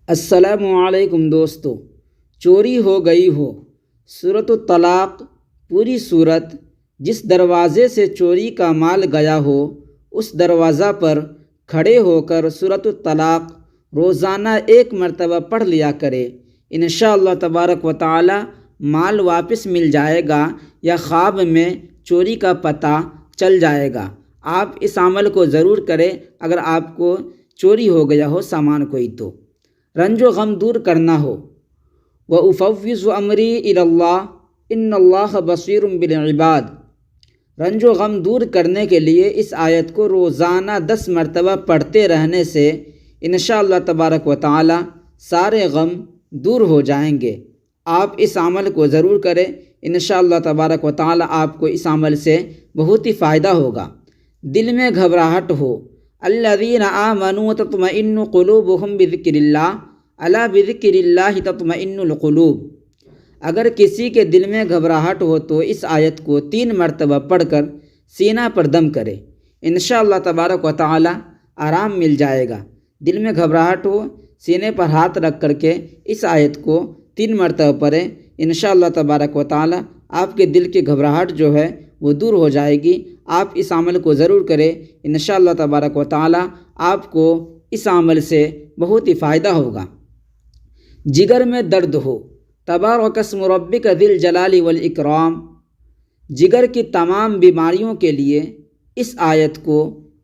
السلام علیکم دوستو، چوری ہو گئی ہو۔ سورۃ الطلاق پوری صورت جس دروازے سے چوری کا مال گیا ہو اس دروازہ پر کھڑے ہو کر سورۃ الطلاق روزانہ ایک مرتبہ پڑھ لیا کرے، انشاءاللہ تبارک و تعالی مال واپس مل جائے گا یا خواب میں چوری کا پتہ چل جائے گا۔ آپ اس عمل کو ضرور کریں اگر آپ کو چوری ہو گیا ہو سامان کوئی تو۔ رنج و غم دور کرنا ہو، وَأُفَوِّضُ أَمْرِي إِلَى اللَّهِ إِنَّ اللَّهَ بَصِيرٌ بِالْعِبَادِ۔ رنج و غم دور کرنے کے لیے اس آیت کو روزانہ 10 مرتبہ پڑھتے رہنے سے انشاءاللہ تبارک و تعالی سارے غم دور ہو جائیں گے۔ آپ اس عمل کو ضرور کریں، انشاءاللہ تبارک و تعالی آپ کو اس عمل سے بہت ہی فائدہ ہوگا۔ دل میں گھبراہٹ ہو، الذین آمنوا تطمئن قلوبہم بذکر اللہ الا بذکر اللہ تطمئن القلوب۔ اگر کسی کے دل میں گھبراہٹ ہو تو اس آیت کو 3 مرتبہ پڑھ کر سینہ پر دم کرے، انشاءاللہ تبارک و تعالی آرام مل جائے گا۔ دل میں گھبراہٹ ہو، سینے پر ہاتھ رکھ کر کے اس آیت کو 3 مرتبہ پڑھیں، انشاءاللہ تبارک و تعالی آپ کے دل کی گھبراہٹ جو ہے وہ دور ہو جائے گی۔ آپ اس عمل کو ضرور کریں، انشاءاللہ تبارک و تعالی آپ کو اس عمل سے بہت ہی فائدہ ہوگا۔ جگر میں درد ہو، تبارک اسم ربک ذی الجلال والاکرام۔ جگر کی تمام بیماریوں کے لیے اس آیت کو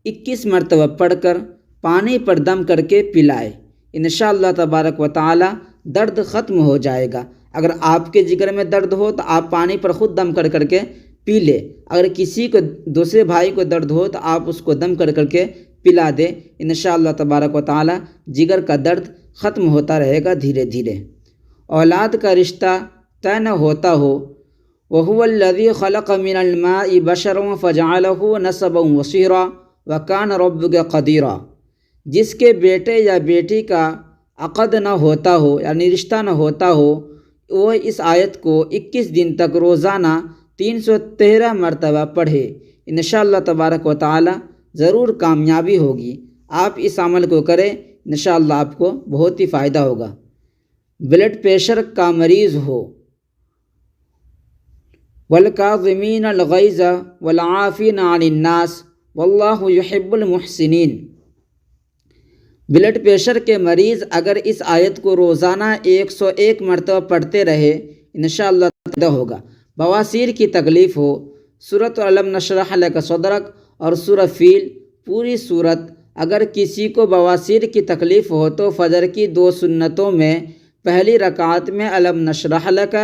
21 مرتبہ پڑھ کر پانی پر دم کر کے پلائے، انشاءاللہ تبارک و تعالی درد ختم ہو جائے گا۔ اگر آپ کے جگر میں درد ہو تو آپ پانی پر خود دم کر کے پی لے، اگر کسی کو دوسرے بھائی کو درد ہو تو آپ اس کو دم کر کے پلا دے، انشاءاللہ تبارک و تعالی جگر کا درد ختم ہوتا رہے گا دھیرے دھیرے۔ اولاد کا رشتہ طے نہ ہوتا ہو، وَهُوَ الَّذِي خَلَقَ مِنَ الْمَاءِ بَشَرًا فَجَعَلَهُ نَسَبًا وَصِهرًا وَكَانَ رَبُّكَ قَدِيرًا۔ جس کے بیٹے یا بیٹی کا عقد نہ ہوتا ہو یعنی رشتہ نہ ہوتا ہو، وہ اس آیت کو 21 دن تک روزانہ 313 مرتبہ پڑھے، انشاءاللہ تبارک و تعالی ضرور کامیابی ہوگی۔ آپ اس عمل کو کریں، انشاءاللہ آپ کو بہت ہی فائدہ ہوگا۔ بلڈ پریشر کا مریض ہو، والکاظمین الغیظ والعافین عن الناس واللہ یحب المحسنین۔ بلڈ پریشر کے مریض اگر اس آیت کو روزانہ 101 مرتبہ پڑھتے رہے، انشاءاللہ فائدہ ہوگا۔ بواسیر کی تکلیف ہو، سورۃ علم نشرح لک صدرک اور سورہ فیل پوری صورت۔ اگر کسی کو بواسیر کی تکلیف ہو تو فجر کی 2 سنتوں میں پہلی رکعت میں علم نشرح لک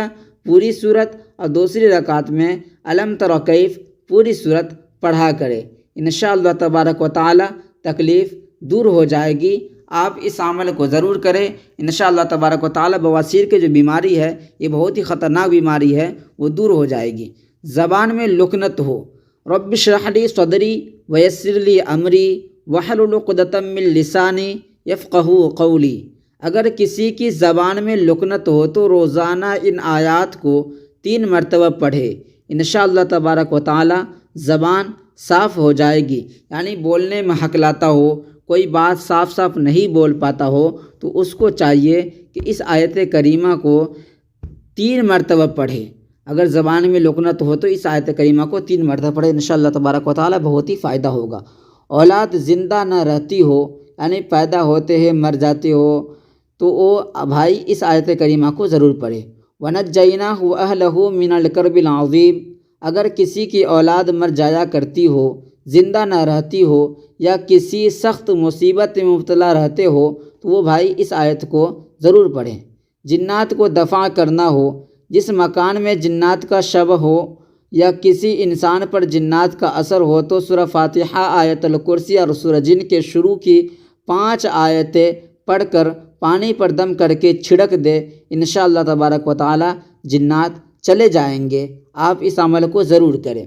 پوری صورت اور دوسری رکعت میں علم تر کیف پوری صورت پڑھا کرے، انشاءاللہ تبارک و تعالی تکلیف دور ہو جائے گی۔ آپ اس عمل کو ضرور کریں، انشاءاللہ تبارک و تعالی بواسیر کی جو بیماری ہے یہ بہت ہی خطرناک بیماری ہے، وہ دور ہو جائے گی۔ زبان میں لکنت ہو، رب اشرح لی صدری ویسر لی امری واحلل عقدۃ من لسانی یفقہوا قولی۔ اگر کسی کی زبان میں لکنت ہو تو روزانہ ان آیات کو 3 مرتبہ پڑھے، انشاءاللہ تبارک و تعالی زبان صاف ہو جائے گی۔ یعنی بولنے میں ہکلاتا ہو، کوئی بات صاف نہیں بول پاتا ہو تو اس کو چاہیے کہ اس آیت کریمہ کو 3 مرتبہ پڑھے۔ اگر زبان میں لکنت ہو تو اس آیت کریمہ کو 3 مرتبہ پڑھے، انشاءاللہ تبارک و تعالی بہت ہی فائدہ ہوگا۔ اولاد زندہ نہ رہتی ہو یعنی پیدا ہوتے ہیں مر جاتے ہو تو وہ بھائی اس آیت کریمہ کو ضرور پڑھے۔ وَنَجَّيْنَاهُ وَأَهْلَهُ مِنَ الْكَرْبِ الْعَظِيمِ۔ اگر کسی کی اولاد مر جایا کرتی ہو، زندہ نہ رہتی ہو یا کسی سخت مصیبت میں مبتلا رہتے ہو تو وہ بھائی اس آیت کو ضرور پڑھیں۔ جنات کو دفع کرنا ہو، جس مکان میں جنات کا شبہ ہو یا کسی انسان پر جنات کا اثر ہو تو سورہ فاتحہ، آیت الکرسی اور سورہ جن کے شروع کی 5 آیتیں پڑھ کر پانی پر دم کر کے چھڑک دے، انشاءاللہ تبارک و تعالی جنات چلے جائیں گے۔ آپ اس عمل کو ضرور کریں۔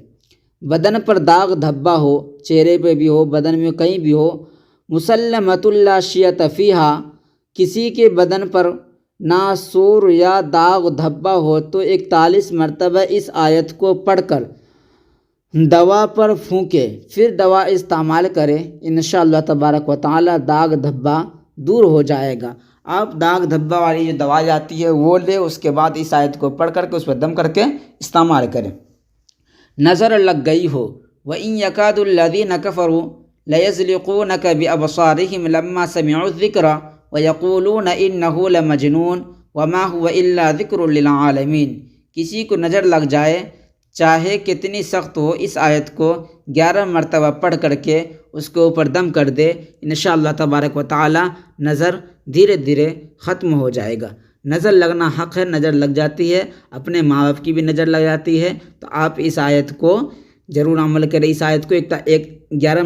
بدن پر داغ دھبا ہو، چہرے پہ بھی ہو، بدن میں کہیں بھی ہو، مسلمۃ لا شیۃ فیہا، کسی کے بدن پر ناسور یا داغ دھبا ہو تو 41 مرتبہ اس آیت کو پڑھ کر دوا پر پھونکے، پھر دوا استعمال کرے، انشاءاللہ تبارک و تعالی داغ دھبا دور ہو جائے گا۔ آپ داغ دھبا والی جو دوائی آتی ہے وہ لیں، اس کے بعد اس آیت کو پڑھ کر کے اس پر دم کر کے استعمال کریں۔ نظر لگ گئی ہو، وَإِن يَكَادُ الَّذِينَ كَفَرُوا لَيَزْلِقُونَكَ بِأَبْصَارِهِمْ لَمَّا سَمِعُوا الذِّكْرَ وَيَقُولُونَ إِنَّهُ لَمَجْنُونٌ وَمَا هُوَ إِلَّا ذِكْرٌ لِّلْعَالَمِينَ۔ کسی کو نظر لگ جائے، چاہے کتنی سخت ہو، اس آیت کو 11 مرتبہ پڑھ کر کے اس کے اوپر دم کر دے، انشاءاللہ تبارک و تعالی نظر دھیرے دھیرے ختم ہو جائے گا۔ نظر لگنا حق ہے، نظر لگ جاتی ہے، اپنے ماں باپ کی بھی نظر لگ جاتی ہے، تو آپ اس آیت کو ضرور عمل کریں۔ اس آیت کو ایک 11